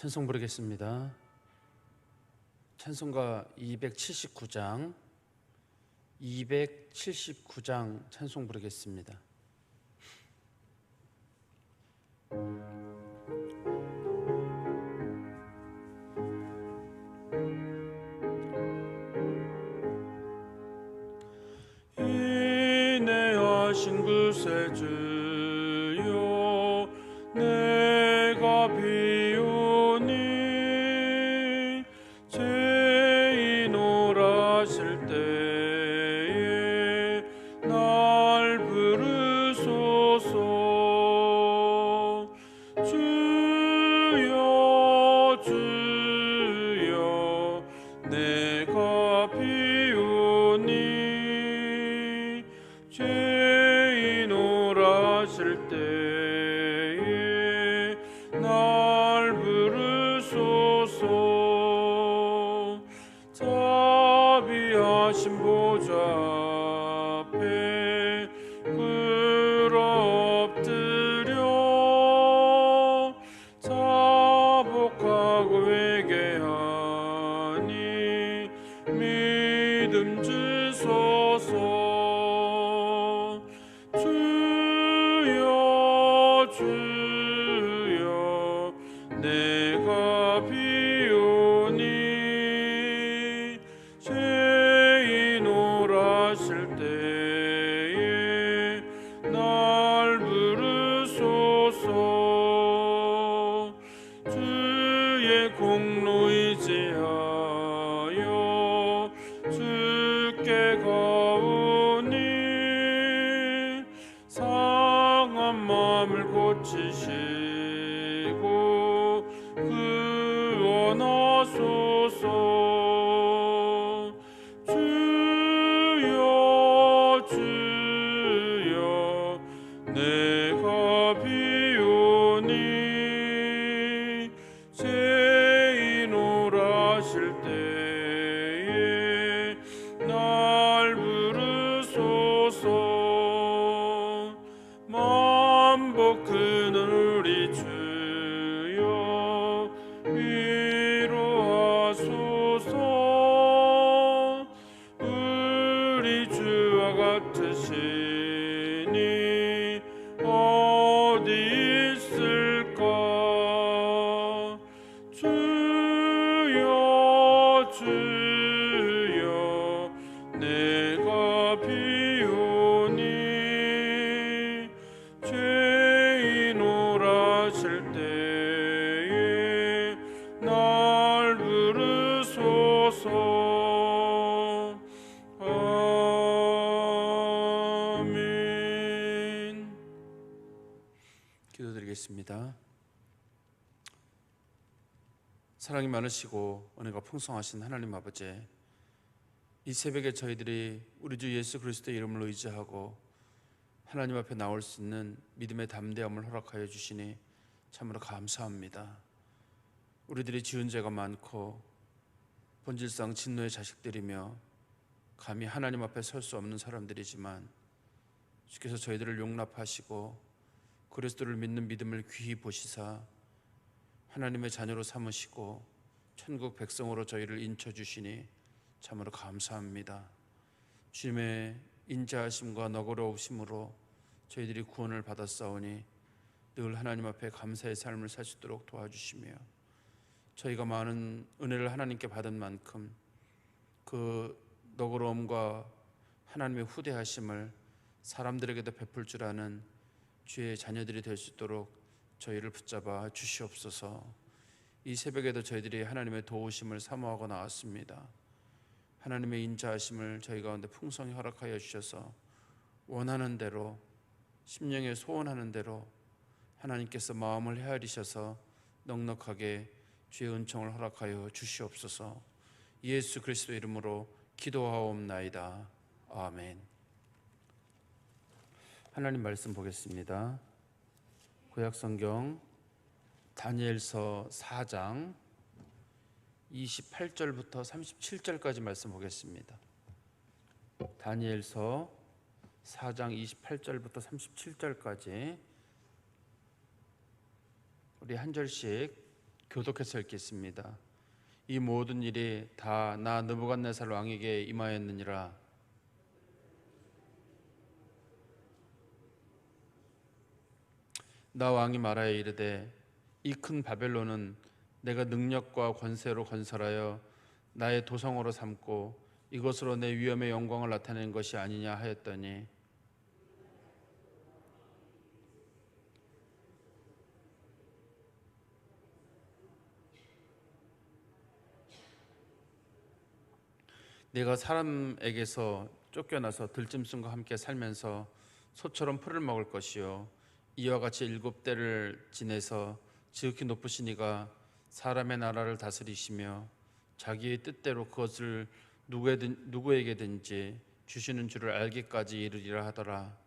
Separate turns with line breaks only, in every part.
찬송 부르겠습니다. 찬송가 279장 찬송 부르겠습니다.
인내하신 구세주여 내가 비오니 죄인 오라실 때에 날 부르소서. 주여 주여 내가 비오니 죄인 오라실 때에 날 부르소서. 자비하신 보좌 앞에 꿇어 엎드려 자복하고 회개하니 믿음 주소서. 주여 주여 내가 비오니 죄인 오라실 때에 날 부르소서. 주의 공로 의지하여 주께 가오니 상한 마음을 고치시고 구원하소서. 주여 주여 내가 비오니 죄인 오라실 때에 날 부르소서. 만복 크는 우리 주여 위로하소서. 우리 주와 같으시니 어디 있을까. 주여 주여 내가 비오니 죄인 오라실 때에 날 부르소서. 아멘.
기도드리겠습니다. 사랑이 많으시고 은혜가 풍성하신 하나님 아버지, 이 새벽에 저희들이 우리 주 예수 그리스도의 이름을 의지하고 하나님 앞에 나올 수 있는 믿음의 담대함을 허락하여 주시니 참으로 감사합니다. 우리들이 지은 죄가 많고 본질상 진노의 자식들이며 감히 하나님 앞에 설 수 없는 사람들이지만 주께서 저희들을 용납하시고 그리스도를 믿는 믿음을 귀히 보시사 하나님의 자녀로 삼으시고 천국 백성으로 저희를 인쳐주시니 참으로 감사합니다. 주님의 인자하심과 너그러우심으로 저희들이 구원을 받았사오니 늘 하나님 앞에 감사의 삶을 살 수 있도록 도와주시며 저희가 많은 은혜를 하나님께 받은 만큼 그 너그러움과 하나님의 후대하심을 사람들에게도 베풀 줄 아는 주의 자녀들이 될 수 있도록 저희를 붙잡아 주시옵소서. 이 새벽에도 저희들이 하나님의 도우심을 사모하고 나왔습니다. 하나님의 인자하심을 저희 가운데 풍성히 허락하여 주셔서 원하는 대로 심령에 소원하는 대로 하나님께서 마음을 헤아리셔서 넉넉하게 주의 은총을 허락하여 주시옵소서. 예수 그리스도 이름으로 기도하옵나이다. 아멘. 하나님 말씀 보겠습니다. 구약성경 다니엘서 4장 28절부터 37절까지 말씀 보겠습니다. 다니엘서 4장 28절부터 37절까지 우리 한 절씩 교독해서 읽겠습니다. 이 모든 일이 다 나 느부갓네살 왕에게 임하였느니라. 나 왕이 말하여 이르되 이 큰 바벨론은 내가 능력과 권세로 건설하여 나의 도성으로 삼고 이것으로 내 위엄의 영광을 나타낸 것이 아니냐 하였더니 내가 사람에게서 쫓겨나서 들짐승과 함께 살면서 소처럼 풀을 먹을 것이요 이와 같이 7대를 지내서 지극히 높으신 이가 사람의 나라를 다스리시며 자기의 뜻대로 그것을 누구에게든지 주시는 줄을 알기까지 이르리라 하더라.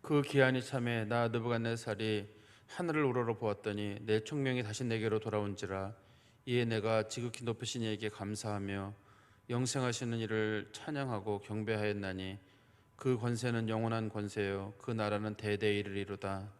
그 기한이 참에 나 느부갓네살이 하늘을 우러러 보았더니 내 총명이 다시 내게로 돌아온지라. 이에 내가 지극히 높으신 이에게 감사하며 영생하시는 이를 찬양하고 경배하였나니 그 권세는 영원한 권세요 그 나라는 대대에 이르리로다.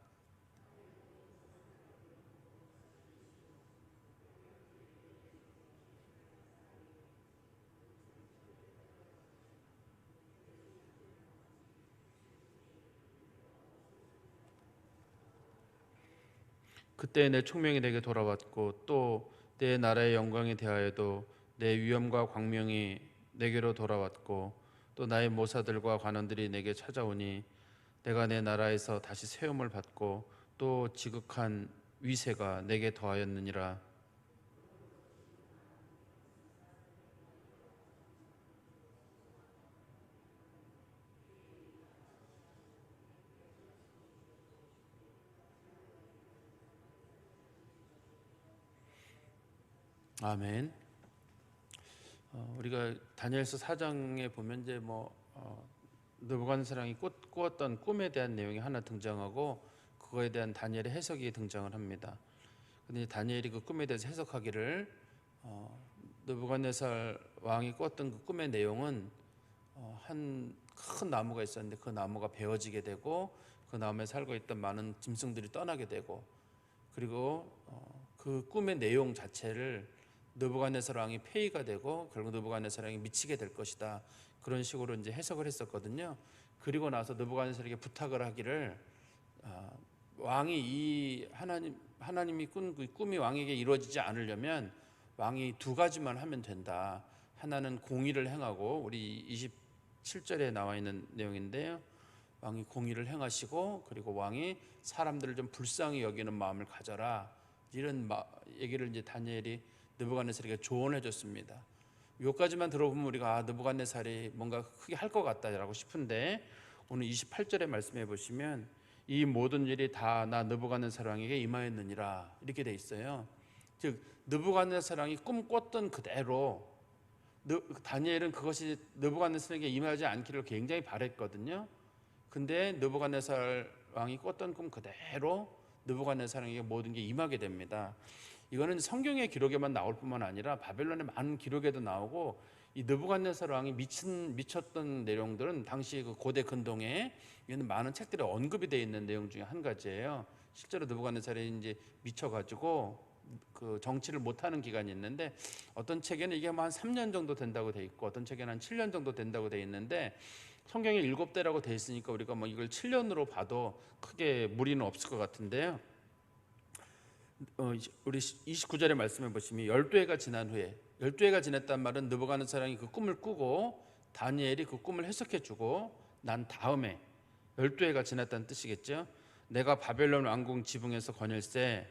그때 내 총명이 내게 돌아왔고 또 내 나라의 영광에 대하여도 내 위엄과 광명이 내게로 돌아왔고 또 나의 모사들과 관원들이 내게 찾아오니 내가 내 나라에서 다시 세움을 받고 또 지극한 위세가 내게 더하였느니라. 아멘. 우리가 다니엘서 4장에 보면 이제 느부갓네살이 꾸었던 꿈에 대한 내용이 하나 등장하고 그거에 대한 다니엘의 해석이 등장을 합니다. 근데 다니엘이 그 꿈에 대해서 해석하기를 느부갓네살 왕이 꾸었던 그 꿈의 내용은 한 큰 나무가 있었는데 그 나무가 베어지게 되고 그 나무에 살고 있던 많은 짐승들이 떠나게 되고 그리고 그 꿈의 내용 자체를 느부갓네살 왕이 폐위가 되고 결국 느부갓네살 왕이 미치게 될 것이다. 그런 식으로 이제 해석을 했었거든요. 그리고 나서 느부갓네살에게 부탁을 하기를 왕이 이 하나님이 꾼 그 꿈이 왕에게 이루어지지 않으려면 왕이 두 가지만 하면 된다. 하나는 공의를 행하고 우리 27절에 나와 있는 내용인데요. 왕이 공의를 행하시고 그리고 왕이 사람들을 좀 불쌍히 여기는 마음을 가져라. 이런 얘기를 이제 다니엘이 느부갓네살에게 조언해 줬습니다. 여기까지만 들어보면 우리가 느부갓네살이 뭔가 크게 할 것 같다라고 싶은데 오늘 28절에 말씀해 보시면 이 모든 일이 다 나 느부갓네살 왕에게 임하였느니라 이렇게 돼 있어요. 즉 느부갓네살 왕이 꿈꿨던 그대로 다니엘은 그것이 느부갓네살에게 임하지 않기를 굉장히 바랬거든요. 근데 느부갓네살 왕이 꿨던 꿈 그대로 느부갓네살 왕에게 모든 게 임하게 됩니다. 이거는 성경의 기록에만 나올 뿐만 아니라 바벨론의 많은 기록에도 나오고 이 느부갓네살 왕이 미쳤던 내용들은 당시 그 고대 근동에 있는 많은 책들에 언급이 되어 있는 내용 중에 한 가지예요. 실제로 느부갓네살이 이제 미쳐가지고 그 정치를 못하는 기간이 있는데 어떤 책에는 이게 한 3년 정도 된다고 돼 있고 어떤 책에는 한 7년 정도 된다고 돼 있는데 성경에 7대라고 돼 있으니까 우리가 이걸 7년으로 봐도 크게 무리는 없을 것 같은데요. 우리 29절에 말씀해 보시면 12해가 지난 후에 12해가 지났단 말은 느부갓네살 왕이 그 꿈을 꾸고 다니엘이 그 꿈을 해석해 주고 난 다음에 12해가 지났다는 뜻이겠죠. 내가 바벨론 왕궁 지붕에서 거닐세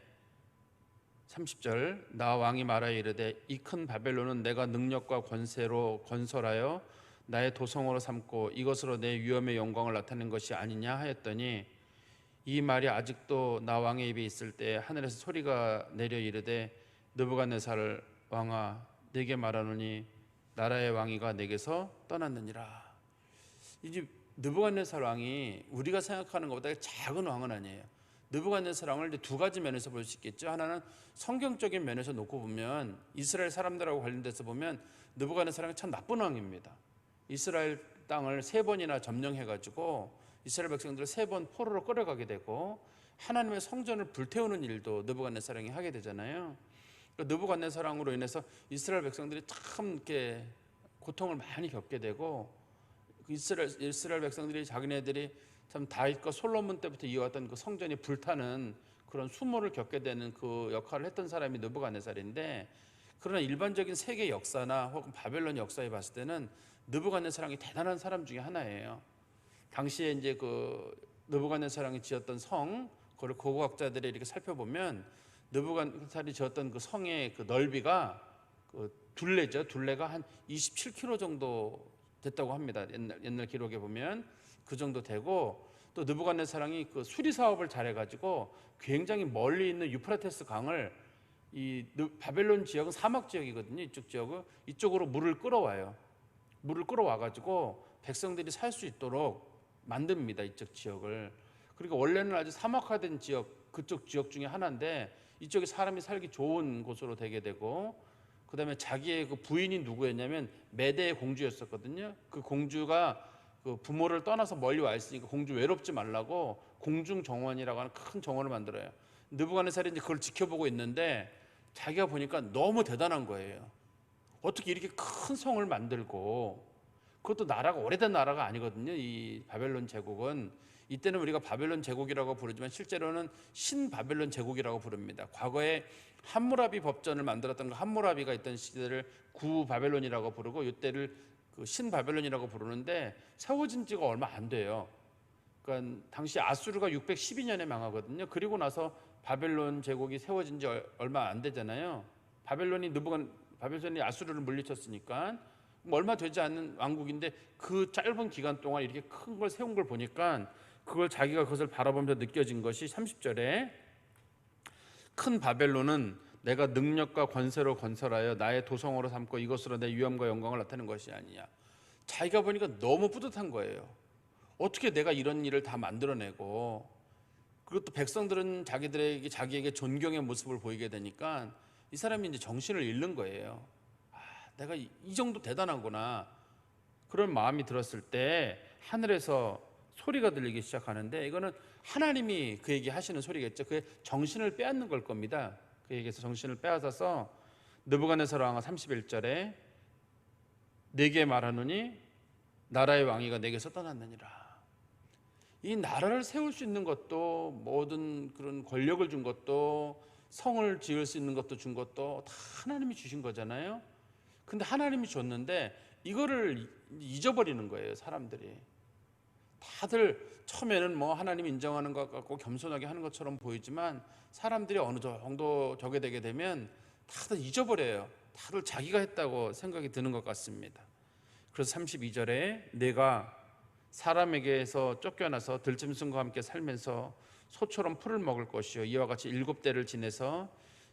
30절 나 왕이 말하여 이르되 이 큰 바벨론은 내가 능력과 권세로 건설하여 나의 도성으로 삼고 이것으로 내 위엄의 영광을 나타낸 것이 아니냐 하였더니 이 말이 아직도 나 왕의 입에 있을 때 하늘에서 소리가 내려 이르되 느부갓네살 왕아 내게 말하노니 나라의 왕위가 내게서 떠났느니라. 이제 느부갓네살 왕이 우리가 생각하는 것보다 작은 왕은 아니에요. 느부갓네살왕을 이제 두 가지 면에서 볼 수 있겠죠. 하나는 성경적인 면에서 놓고 보면 이스라엘 사람들하고 관련돼서 보면 느부갓네살왕이 참 나쁜 왕입니다. 이스라엘 땅을 세 번이나 점령해가지고 이스라엘 백성들을 세 번 포로로 끌어가게 되고 하나님의 성전을 불태우는 일도 느부갓네살왕이 하게 되잖아요. 느부갓네살왕으로 인해서 이스라엘 백성들이 참 이렇게 고통을 많이 겪게 되고 이스라엘 백성들이 자기네들이 참 다윗과 솔로몬 때부터 이어왔던 그 성전이 불타는 그런 수모를 겪게 되는 그 역할을 했던 사람이 느부갓네살인데, 그러나 일반적인 세계 역사나 혹은 바벨론 역사에 봤을 때는 느부갓네살왕이 대단한 사람 중에 하나예요. 당시에 이제 그 느부갓네살왕이 지었던 성, 그걸 고고학자들이 이렇게 살펴보면 느부갓네살이 지었던 그 성의 그 넓이가 그 둘레가 한 27km 정도 됐다고 합니다. 옛날 기록에 보면 그 정도 되고, 또 느부갓네살왕이 그 수리 사업을 잘해가지고 굉장히 멀리 있는 유프라테스 강을 이 바벨론 지역은 사막 지역이거든요. 이쪽 지역은 이쪽으로 물을 끌어와요. 물을 끌어와가지고 백성들이 살 수 있도록 만듭니다. 이쪽 지역을. 그리고 원래는 아주 사막화된 지역, 그쪽 지역 중에 하나인데 이쪽에 사람이 살기 좋은 곳으로 되게 되고, 그 다음에 자기의 그 부인이 누구였냐면 메대의 공주였었거든요. 그 공주가 그 부모를 떠나서 멀리 와 있으니까 공주 외롭지 말라고 공중정원이라고 하는 큰 정원을 만들어요. 느부갓네살이 이제 그걸 지켜보고 있는데 자기가 보니까 너무 대단한 거예요. 어떻게 이렇게 큰 성을 만들고, 그것도 나라가 오래된 나라가 아니거든요. 이 바벨론 제국은 이때는 우리가 바벨론 제국이라고 부르지만 실제로는 신바벨론 제국이라고 부릅니다. 과거에 함무라비 법전을 만들었던 그 함무라비가 있던 시대를 구바벨론이라고 부르고 이때를 그 신바벨론이라고 부르는데 세워진 지가 얼마 안 돼요. 그러니까 당시 아수르가 612년에 망하거든요. 그리고 나서 바벨론 제국이 세워진 지 얼마 안 되잖아요. 바벨론이 아수르를 물리쳤으니까 얼마 되지 않는 왕국인데 그 짧은 기간 동안 이렇게 큰 걸 세운 걸 보니까 그걸 자기가 그것을 바라보면서 느껴진 것이 30절에 큰 바벨론은 내가 능력과 권세로 건설하여 나의 도성으로 삼고 이것으로 내 위엄과 영광을 나타내는 것이 아니냐. 자기가 보니까 너무 뿌듯한 거예요. 어떻게 내가 이런 일을 다 만들어내고, 그것도 백성들은 자기에게 존경의 모습을 보이게 되니까 이 사람이 이제 정신을 잃는 거예요. 내가 이 정도 대단하구나. 그런 마음이 들었을 때 하늘에서 소리가 들리기 시작하는데, 이거는 하나님이 그에게 하시는 소리겠죠. 그의 정신을 빼앗는 걸 겁니다. 그에게서 정신을 빼앗아서 느부갓네살 왕은 31절에 내게 말하노니 나라의 왕위가 내게서 떠났느니라. 이 나라를 세울 수 있는 것도, 모든 그런 권력을 준 것도, 성을 지을 수 있는 것도 준 것도 다 하나님이 주신 거잖아요. 근데 하나님이 줬는데 이거를 잊어버리는 거예요. 사람들이 다들 처음에는 뭐 하나님 인정하는 것 같고 겸손하게 하는 것처럼 보이지만 사람들이 어느 정도 저게 되게 되면 다들 잊어버려요. 다들 자기가 했다고 생각이 드는 것 같습니다. 그래서 32절에 내가 사람에게서 쫓겨나서 들짐승과 함께 살면서 소처럼 풀을 먹을 것이요 이와 같이 7대를 지내서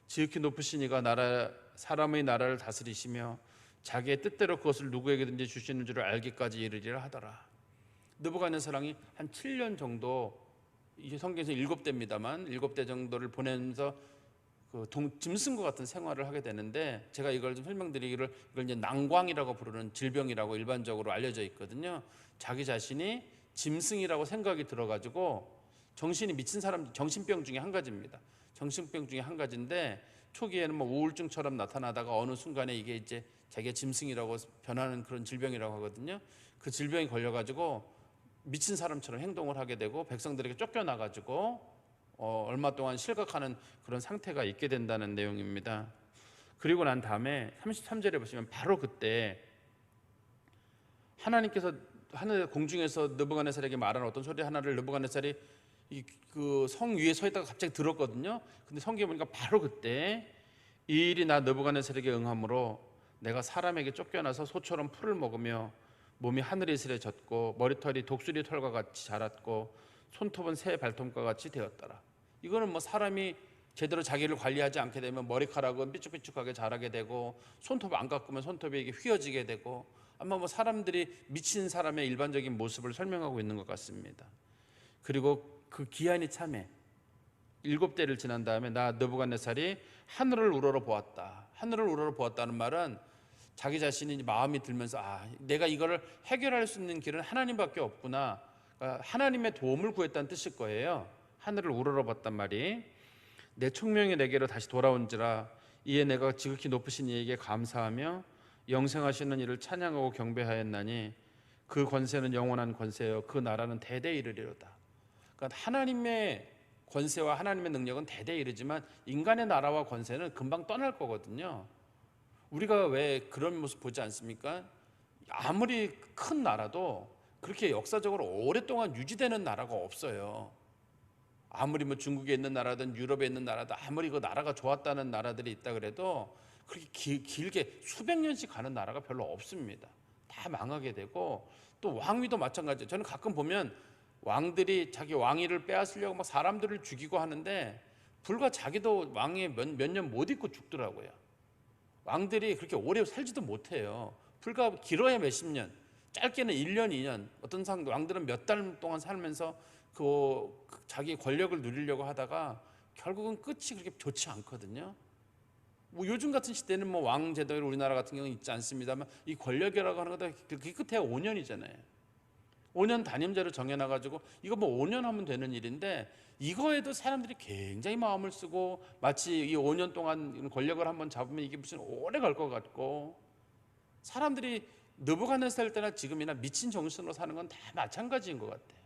지극히 높으신 이가 사람의 나라를 다스리시며 자기의 뜻대로 그것을 누구에게든지 주시는 줄을 알기까지 이르리라 하더라. 느부갓네살왕이 한 7년 정도, 이게 성경에서 7대입니다만 7대 정도를 보내면서 그 짐승과 같은 생활을 하게 되는데, 제가 이걸 좀 설명드리기를, 이걸 이제 난광이라고 부르는 질병이라고 일반적으로 알려져 있거든요. 자기 자신이 짐승이라고 생각이 들어가지고 정신이 미친 사람, 정신병 중에 한 가지입니다. 정신병 중에 한 가지인데 초기에는 뭐 우울증처럼 나타나다가 어느 순간에 이게 이제 자기가 짐승이라고 변하는 그런 질병이라고 하거든요. 그 질병이 걸려가지고 미친 사람처럼 행동을 하게 되고 백성들에게 쫓겨나가지고 얼마 동안 실각하는 그런 상태가 있게 된다는 내용입니다. 그리고 난 다음에 33절에 보시면 바로 그때 하나님께서 하늘 공중에서 느부갓네살에게 말하는 어떤 소리 하나를 느부갓네살이 그 성 위에 서 있다가 갑자기 들었거든요. 근데 성경에 보니까 바로 그때 이 일이 나 느부갓네살에게 응함으로 내가 사람에게 쫓겨나서 소처럼 풀을 먹으며 몸이 하늘의 이슬에 젖고 머리털이 독수리 털과 같이 자랐고 손톱은 새 발톱과 같이 되었더라. 이거는 뭐 사람이 제대로 자기를 관리하지 않게 되면 머리카락은 삐쭉삐쭉하게 자라게 되고 손톱 안 깎으면 손톱이 이게 휘어지게 되고, 아마 뭐 사람들이 미친 사람의 일반적인 모습을 설명하고 있는 것 같습니다. 그리고 그 기한이 참에 7대를 지난 다음에 나 느부갓네살이 하늘을 우러러 보았다. 하늘을 우러러 보았다는 말은 자기 자신이 마음이 들면서 내가 이거를 해결할 수 있는 길은 하나님밖에 없구나. 그러니까 하나님의 도움을 구했다는 뜻일 거예요. 하늘을 우러러 봤단 말이. 내 총명이 내게로 다시 돌아온지라 이에 내가 지극히 높으신 이에게 감사하며 영생하시는 이를 찬양하고 경배하였나니 그 권세는 영원한 권세요 그 나라는 대대 이르리로다. 그러니까 하나님의 권세와 하나님의 능력은 대대 이르지만 인간의 나라와 권세는 금방 떠날 거거든요. 우리가 왜 그런 모습 보지 않습니까? 아무리 큰 나라도 그렇게 역사적으로 오랫동안 유지되는 나라가 없어요. 아무리 뭐 중국에 있는 나라든 유럽에 있는 나라든 아무리 그 나라가 좋았다는 나라들이 있다 그래도 그렇게 길게 수백 년씩 가는 나라가 별로 없습니다. 다 망하게 되고 또 왕위도 마찬가지예요. 저는 가끔 보면 왕들이 자기 왕위를 빼앗으려고 막 사람들을 죽이고 하는데 불과 자기도 왕위에 몇 년 못 있고 죽더라고요. 왕들이 그렇게 오래 살지도 못해요. 불과 길어야 몇십 년, 짧게는 1년, 2년. 어떤 왕들은 몇 달 동안 살면서 그 자기 권력을 누리려고 하다가 결국은 끝이 그렇게 좋지 않거든요. 뭐 요즘 같은 시대는 뭐 왕제도를 우리나라 같은 경우는 있지 않습니다만 이 권력이라고 하는 것도 그게 끝에 5년이잖아요. 5년 단임제로 정해놔가지고 이거 뭐 5년 하면 되는 일인데 이거에도 사람들이 굉장히 마음을 쓰고 마치 이 5년 동안 권력을 한번 잡으면 이게 무슨 오래 갈 것 같고 사람들이 느부갓네살 때나 지금이나 미친 정신으로 사는 건 다 마찬가지인 것 같아요.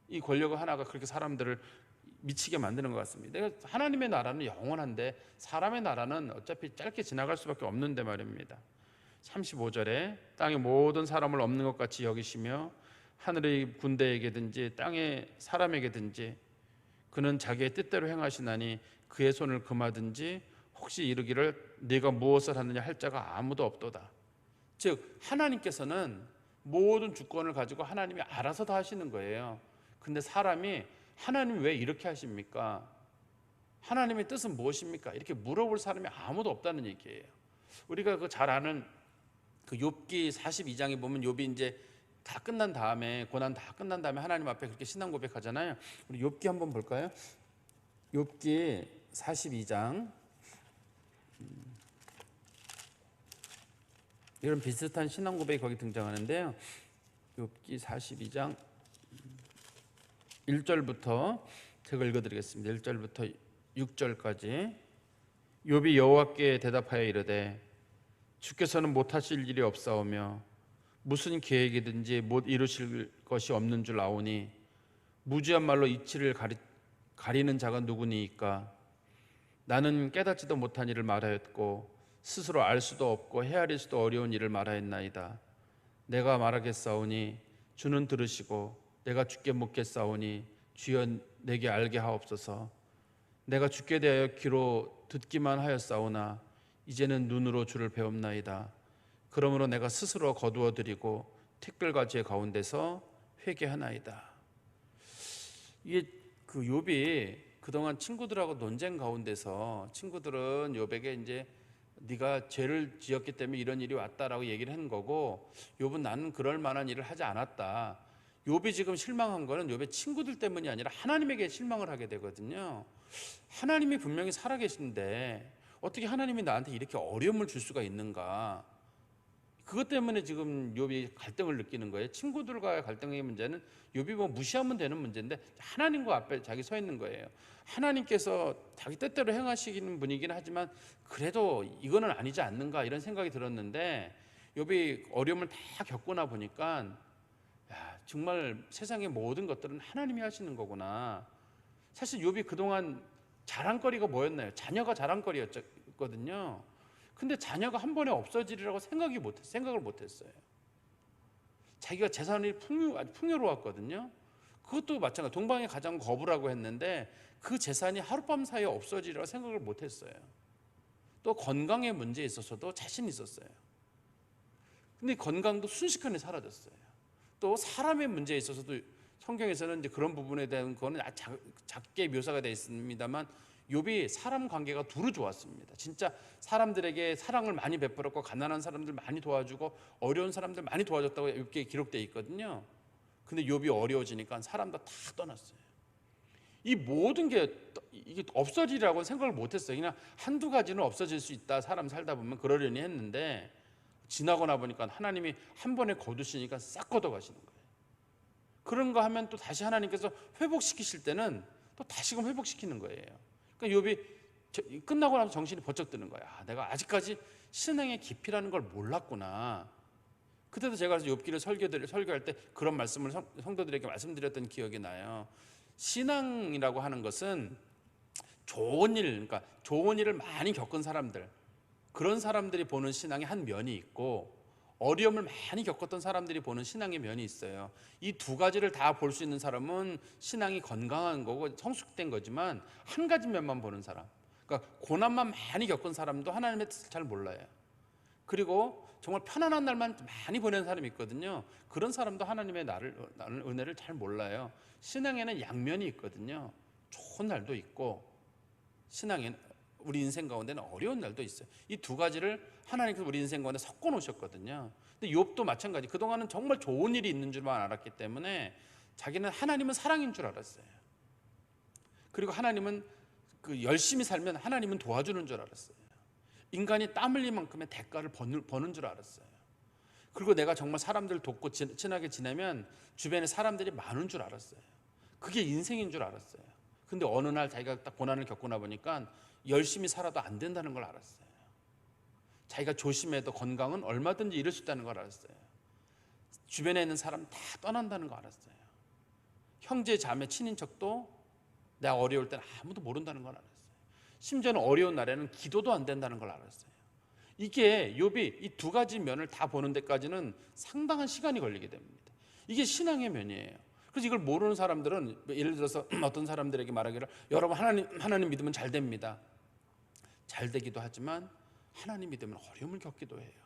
이 권력 하나가 그렇게 사람들을 미치게 만드는 것 같습니다. 하나님의 나라는 영원한데 사람의 나라는 어차피 짧게 지나갈 수밖에 없는데 말입니다. 35절에 땅의 모든 사람을 없는 것 같이 여기시며 하늘의 군대에게든지 땅의 사람에게든지 그는 자기의 뜻대로 행하시나니 그의 손을 금하든지 혹시 이르기를 네가 무엇을 하느냐 할 자가 아무도 없도다. 즉 하나님께서는 모든 주권을 가지고 하나님이 알아서 다 하시는 거예요. 근데 사람이 하나님 왜 이렇게 하십니까? 하나님의 뜻은 무엇입니까? 이렇게 물어볼 사람이 아무도 없다는 얘기예요. 우리가 그 잘 아는 그 욥기 42장에 보면 욥이 이제 다 끝난 다음에 고난 다 끝난 다음에 하나님 앞에 그렇게 신앙 고백하잖아요. 우리 욥기 한번 볼까요? 욥기 42장 이런 비슷한 신앙 고백이 거기 등장하는데요. 욥기 42장 1절부터 제가 읽어드리겠습니다. 1절부터 6절까지. 욥이 여호와께 대답하여 이르되 주께서는 못하실 일이 없사오며 무슨 계획이든지 못 이루실 것이 없는 줄 아오니 무지한 말로 이치를 가리는 자가 누구니이까. 나는 깨닫지도 못한 일을 말하였고 스스로 알 수도 없고 헤아릴 수도 어려운 일을 말하였나이다. 내가 말하겠사오니 주는 들으시고 내가 주께 묻겠사오니 주여 내게 알게 하옵소서. 내가 주께 대하여 귀로 듣기만 하였사오나 이제는 눈으로 주를 배웁나이다. 그러므로 내가 스스로 거두어드리고 티끌가지의 가운데서 회개하나이다. 이게 그 욥이 그동안 친구들하고 논쟁 가운데서 친구들은 욥에게 이제 네가 죄를 지었기 때문에 이런 일이 왔다라고 얘기를 한 거고 욥은 나는 그럴 만한 일을 하지 않았다. 욥이 지금 실망한 거는 욥의 친구들 때문이 아니라 하나님에게 실망을 하게 되거든요. 하나님이 분명히 살아계신데 어떻게 하나님이 나한테 이렇게 어려움을 줄 수가 있는가? 그것 때문에 지금 욥이 갈등을 느끼는 거예요. 친구들과의 갈등의 문제는 욥이 뭐 무시하면 되는 문제인데 하나님과 앞에 자기 서 있는 거예요. 하나님께서 자기 뜻대로 행하시는 분이긴 하지만 그래도 이거는 아니지 않는가 이런 생각이 들었는데 욥이 어려움을 다 겪고나 보니까 정말 세상의 모든 것들은 하나님이 하시는 거구나. 사실 욥이 그동안 자랑거리가 뭐였나요? 자녀가 자랑거리였거든요. 근데 자녀가 한 번에 없어지리라고 생각을 못했어요. 자기가 재산이 아주 풍요로웠거든요. 그것도 마찬가지. 동방의 가장 거부라고 했는데 그 재산이 하룻밤 사이에 없어지리라고 생각을 못했어요. 또 건강의 문제에 있어서도 자신이 있었어요. 근데 건강도 순식간에 사라졌어요. 또 사람의 문제에 있어서도 성경에서는 이제 그런 부분에 대한 거는 작게 묘사가 되어 있습니다만 욥이 사람 관계가 두루 좋았습니다. 진짜 사람들에게 사랑을 많이 베풀었고 가난한 사람들 많이 도와주고 어려운 사람들 많이 도와줬다고 욥기에 기록되어 있거든요. 근데 욥이 어려워지니까 사람도 다 떠났어요. 이 모든 게 이게 없어지리라고 생각을 못했어요. 그냥 한두 가지는 없어질 수 있다. 사람 살다 보면 그러려니 했는데 지나고 나 보니까 하나님이 한 번에 거두시니까 싹 걷어가시는 거예요. 그런 거 하면 또 다시 하나님께서 회복시키실 때는 또 다시금 회복시키는 거예요. 그러니까 욥이 끝나고 나서 정신이 번쩍 드는 거야. 아, 내가 아직까지 신앙의 깊이라는 걸 몰랐구나. 그때도 제가 욥기를 설교할 때 그런 말씀을 성도들에게 말씀드렸던 기억이 나요. 신앙이라고 하는 것은 좋은 일, 그러니까 좋은 일을 많이 겪은 사람들, 그런 사람들이 보는 신앙의 한 면이 있고, 어려움을 많이 겪었던 사람들이 보는 신앙의 면이 있어요. 이 두 가지를 다 볼 수 있는 사람은 신앙이 건강한 거고 성숙된 거지만, 한 가지 면만 보는 사람, 그러니까 고난만 많이 겪은 사람도 하나님의 뜻을 잘 몰라요. 그리고 정말 편안한 날만 많이 보내는 사람이 있거든요. 그런 사람도 하나님의 은혜를 잘 몰라요. 신앙에는 양면이 있거든요. 좋은 날도 있고, 신앙에 우리 인생 가운데는 어려운 날도 있어요. 이 두 가지를 하나님께서 우리 인생 가운데 섞어 놓으셨거든요. 근데 욥도 마찬가지. 그동안은 정말 좋은 일이 있는 줄만 알았기 때문에 자기는 하나님은 사랑인 줄 알았어요. 그리고 하나님은 열심히 살면 하나님은 도와주는 줄 알았어요. 인간이 땀 흘릴 만큼의 대가를 버는 줄 알았어요. 그리고 내가 정말 사람들 돕고 친하게 지내면 주변에 사람들이 많은 줄 알았어요. 그게 인생인 줄 알았어요. 근데 어느 날 자기가 딱 고난을 겪고 나 보니까 열심히 살아도 안 된다는 걸 알았어요. 자기가 조심해도 건강은 얼마든지 잃을 수 있다는 걸 알았어요. 주변에 있는 사람 다 떠난다는 걸 알았어요. 형제, 자매, 친인척도 내가 어려울 때는 아무도 모른다는 걸 알았어요. 심지어는 어려운 날에는 기도도 안 된다는 걸 알았어요. 이게 욥이 이 두 가지 면을 다 보는 데까지는 상당한 시간이 걸리게 됩니다. 이게 신앙의 면이에요. 그래서 이걸 모르는 사람들은, 예를 들어서 어떤 사람들에게 말하기를, 여러분 하나님 믿으면 잘 됩니다. 잘 되기도 하지만 하나님 믿으면 어려움을 겪기도 해요.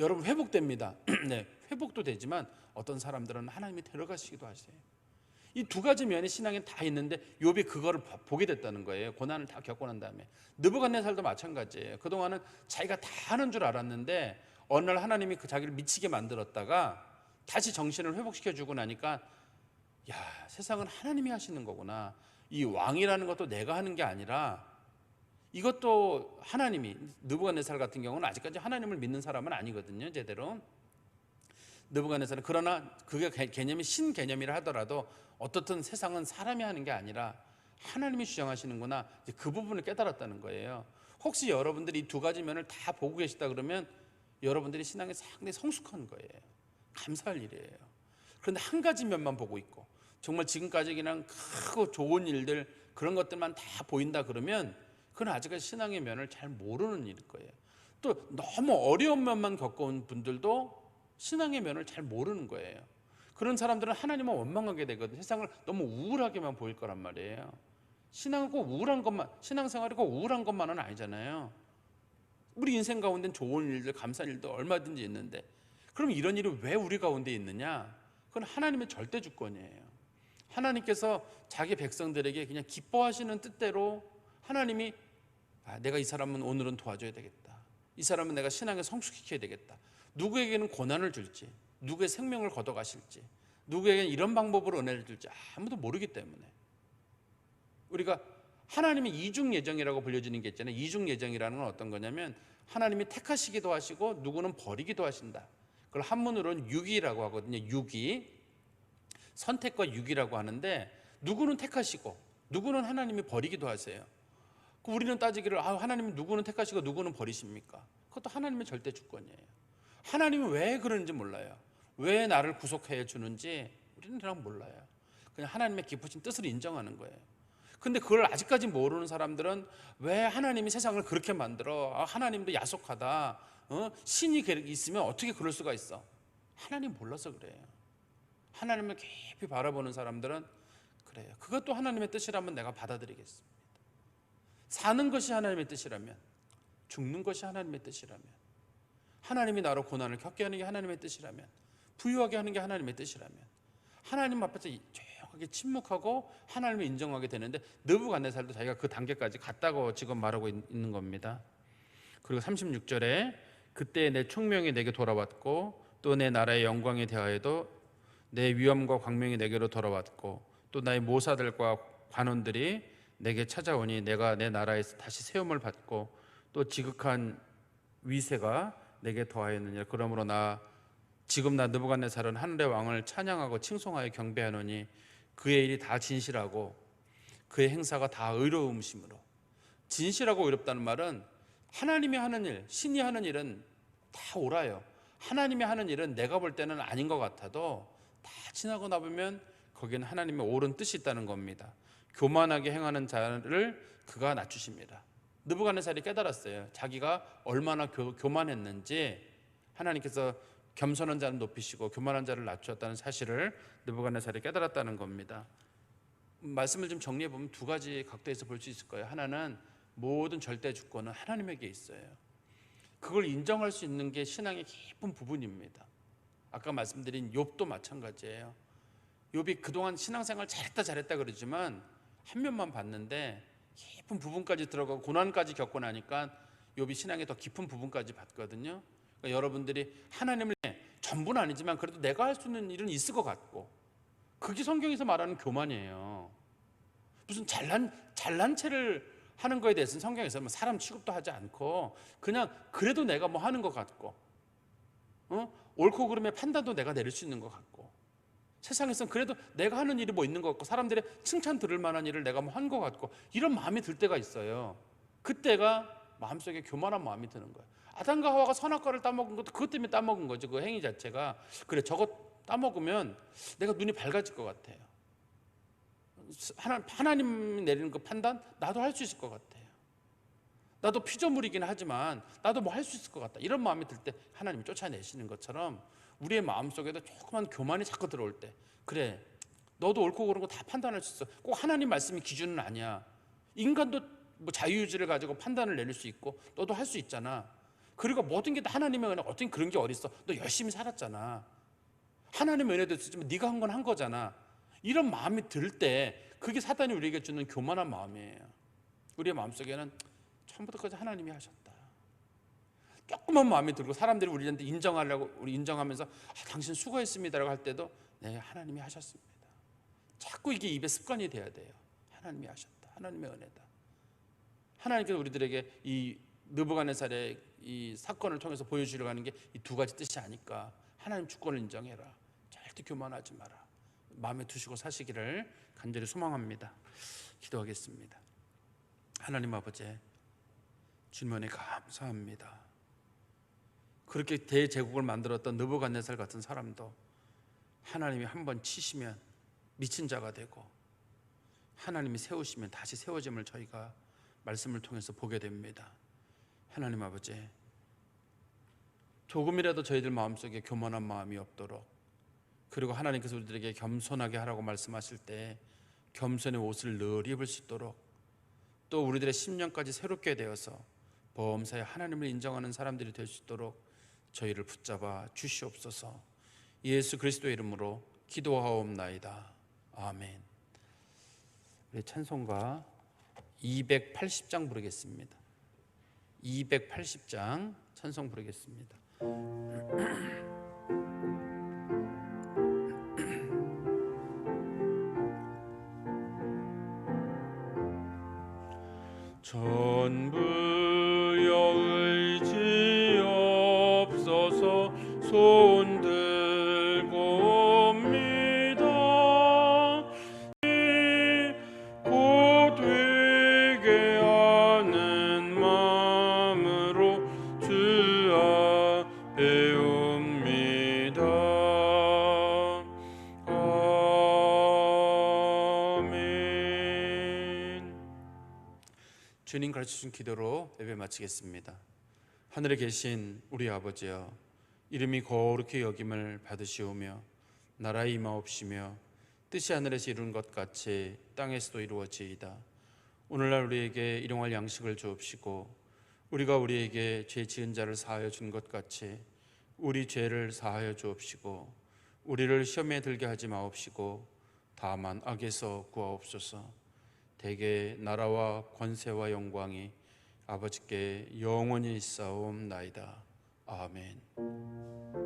여러분 회복됩니다. 네, 회복도 되지만 어떤 사람들은 하나님이 데려가시기도 하세요. 이 두 가지 면이 신앙에 다 있는데 욥이 그거를 보게 됐다는 거예요. 고난을 다 겪고 난 다음에. 느부갓네살도 마찬가지예요. 그동안은 자기가 다 하는 줄 알았는데 어느 날 하나님이 자기를 미치게 만들었다가 다시 정신을 회복시켜주고 나니까, 야, 세상은 하나님이 하시는 거구나. 이 왕이라는 것도 내가 하는 게 아니라 이것도 하나님이, 느부갓네살 같은 경우는 아직까지 하나님을 믿는 사람은 아니거든요, 제대로. 느부갓네살은, 그러나 그게 개념이 신 개념이라 하더라도 어떻든 세상은 사람이 하는 게 아니라 하나님이 주장하시는구나, 그 부분을 깨달았다는 거예요. 혹시 여러분들이 이 두 가지 면을 다 보고 계시다 그러면 여러분들이 신앙에 상당히 성숙한 거예요. 감사할 일이에요. 그런데 한 가지 면만 보고 있고 정말 지금까지 그냥 크고 좋은 일들, 그런 것들만 다 보인다 그러면 그건 아직까지 신앙의 면을 잘 모르는 일일 거예요. 또 너무 어려운 면만 겪어온 분들도 신앙의 면을 잘 모르는 거예요. 그런 사람들은 하나님을 원망하게 되거든요. 세상을 너무 우울하게만 보일 거란 말이에요. 신앙은 꼭 우울한 것만, 신앙생활이 꼭 우울한 것만은 아니잖아요. 우리 인생 가운데는 좋은 일들, 감사한 일도 얼마든지 있는데, 그럼 이런 일이 왜 우리 가운데 있느냐? 그건 하나님의 절대 주권이에요. 하나님께서 자기 백성들에게 그냥 기뻐하시는 뜻대로 하나님이, 내가 이 사람은 오늘은 도와줘야 되겠다. 이 사람은 내가 신앙에 성숙시켜야 되겠다. 누구에게는 고난을 줄지, 누구의 생명을 걷어가실지, 누구에게는 이런 방법으로 은혜를 줄지 아무도 모르기 때문에, 우리가 하나님의 이중 예정이라고 불려지는 게 있잖아요. 이중 예정이라는 건 어떤 거냐면 하나님이 택하시기도 하시고 누구는 버리기도 하신다. 그걸 한문으로는 유기라고 하거든요. 유기, 선택과 유기라고 하는데, 누구는 택하시고 누구는 하나님이 버리기도 하세요. 우리는 따지기를, 하나님은 누구는 택하시고 누구는 버리십니까? 그것도 하나님의 절대 주권이에요. 하나님은 왜 그러는지 몰라요. 왜 나를 구속해 주는지 우리는 그냥 몰라요. 그냥 하나님의 깊으신 뜻을 인정하는 거예요. 근데 그걸 아직까지 모르는 사람들은 왜 하나님이 세상을 그렇게 만들어? 하나님도 야속하다. 신이 있으면 어떻게 그럴 수가 있어? 하나님 몰라서 그래요. 하나님을 깊이 바라보는 사람들은 그래요. 그것도 하나님의 뜻이라면 내가 받아들이겠습니다. 사는 것이 하나님의 뜻이라면, 죽는 것이 하나님의 뜻이라면, 하나님이 나로 고난을 겪게 하는 게 하나님의 뜻이라면, 부유하게 하는 게 하나님의 뜻이라면 하나님 앞에서 조용하게 침묵하고 하나님을 인정하게 되는데, 느부갓네살도 자기가 그 단계까지 갔다고 지금 말하고 있는 겁니다. 그리고 36절에 그때 내 총명이 내게 돌아왔고 또 내 나라의 영광에 대하여도 내 위엄과 광명이 내게로 돌아왔고 또 나의 모사들과 관원들이 내게 찾아오니 내가 내 나라에서 다시 세움을 받고 또 지극한 위세가 내게 더하였느니라. 그러므로 지금 나 느부갓네살은 하늘의 왕을 찬양하고 칭송하여 경배하노니 그의 일이 다 진실하고 그의 행사가 다 의로움심으로. 진실하고 의롭다는 말은 하나님이 하는 일, 신이 하는 일은 다 옳아요. 하나님이 하는 일은 내가 볼 때는 아닌 것 같아도 다 지나고 나보면 거기는 하나님의 옳은 뜻이 있다는 겁니다. 교만하게 행하는 자를 그가 낮추십니다. 느부갓네살이 깨달았어요. 자기가 얼마나 교만했는지. 하나님께서 겸손한 자는 높이시고 교만한 자를 낮추었다는 사실을 느부갓네살이 깨달았다는 겁니다. 말씀을 좀 정리해 보면 두 가지 각도에서 볼 수 있을 거예요. 하나는 모든 절대 주권은 하나님에게 있어요. 그걸 인정할 수 있는 게 신앙의 깊은 부분입니다. 아까 말씀드린 욥도 마찬가지예요. 욥이 그동안 신앙생활 잘했다 그러지만 한 면만 봤는데 깊은 부분까지 들어가고 고난까지 겪고 나니까 욥이 신앙의 더 깊은 부분까지 봤거든요. 그러니까 여러분들이 하나님을 전부는 아니지만 그래도 내가 할 수 있는 일은 있을 것 같고, 그게 성경에서 말하는 교만이에요. 무슨 잘난 체를 하는 거에 대해서는 성경에서 뭐 사람 취급도 하지 않고 그냥 그래도 내가 뭐 하는 것 같고, 옳고 그름의 판단도 내가 내릴 수 있는 것 같고, 세상에서는 그래도 내가 하는 일이 뭐 있는 것 같고 사람들의 칭찬 들을 만한 일을 내가 뭐 한 것 같고 이런 마음이 들 때가 있어요. 그때가 마음속에 교만한 마음이 드는 거예요. 아담과 하와가 선악과를 따먹은 것도 그것 때문에 따먹은 거죠. 그 행위 자체가. 그래, 저거 따먹으면 내가 눈이 밝아질 것 같아요. 하나님 내리는 그 판단 나도 할 수 있을 것 같아요. 나도 피조물이긴 하지만 나도 뭐 할 수 있을 것 같다. 이런 마음이 들 때 하나님이 쫓아내시는 것처럼 우리의 마음속에도 조그만 교만이 자꾸 들어올 때, 그래, 너도 옳고 그른 거 다 판단할 수 있어. 꼭 하나님 말씀이 기준은 아니야. 인간도 뭐 자유의지를 가지고 판단을 내릴 수 있고 너도 할 수 있잖아. 그리고 모든 게 다 하나님의 은혜. 어떻게 그런 게 어딨어. 너 열심히 살았잖아. 하나님의 은혜도 있지만 네가 한 건 한 거잖아. 이런 마음이 들 때 그게 사단이 우리에게 주는 교만한 마음이에요. 우리의 마음속에는 처음부터까지 하나님이 하셨다. 조그만 마음이 들고 사람들이 우리한테 인정하려고 우리 인정하면서 당신 수고했습니다라고 할 때도 네, 하나님이 하셨습니다. 자꾸 이게 입에 습관이 돼야 돼요. 하나님이 하셨다. 하나님의 은혜다. 하나님께서 우리들에게 이 느부갓네살의 이 사건을 통해서 보여주려고 하는 게 이 두 가지 뜻이 아닐까. 하나님 주권을 인정해라. 절대 교만하지 마라. 마음에 두시고 사시기를 간절히 소망합니다. 기도하겠습니다. 하나님 아버지, 주님 은혜 감사합니다. 그렇게 대제국을 만들었던 느부갓네살 같은 사람도 하나님이 한번 치시면 미친 자가 되고 하나님이 세우시면 다시 세워짐을 저희가 말씀을 통해서 보게 됩니다. 하나님 아버지, 조금이라도 저희들 마음속에 교만한 마음이 없도록, 그리고 하나님께서 우리들에게 겸손하게 하라고 말씀하실 때 겸손의 옷을 늘 입을 수 있도록, 또 우리들의 심령까지 새롭게 되어서 범사에 하나님을 인정하는 사람들이 될 수 있도록 저희를 붙잡아 주시옵소서. 예수 그리스도의 이름으로 기도하옵나이다. 아멘. 우리 찬송가 280장 부르겠습니다. 280장 찬송 부르겠습니다.
전부여 의지 없어서 손 들고 옵니다. 곧 되게 하는 마음으로 주 앞에 옵니다. 아멘.
주님 가르쳐주신 기도로 예배 마치겠습니다. 하늘에 계신 우리 아버지여, 이름이 거룩히 여김을 받으시오며 나라의 임하옵시며 뜻이 하늘에서 이룬 것 같이 땅에서도 이루어지이다. 오늘날 우리에게 일용할 양식을 주옵시고 우리가 우리에게 죄 지은 자를 사하여 준 것 같이 우리 죄를 사하여 주옵시고 우리를 시험에 들게 하지 마옵시고 다만 악에서 구하옵소서. 대개 나라와 권세와 영광이 아버지께 영원히 있사옵나이다. 아멘.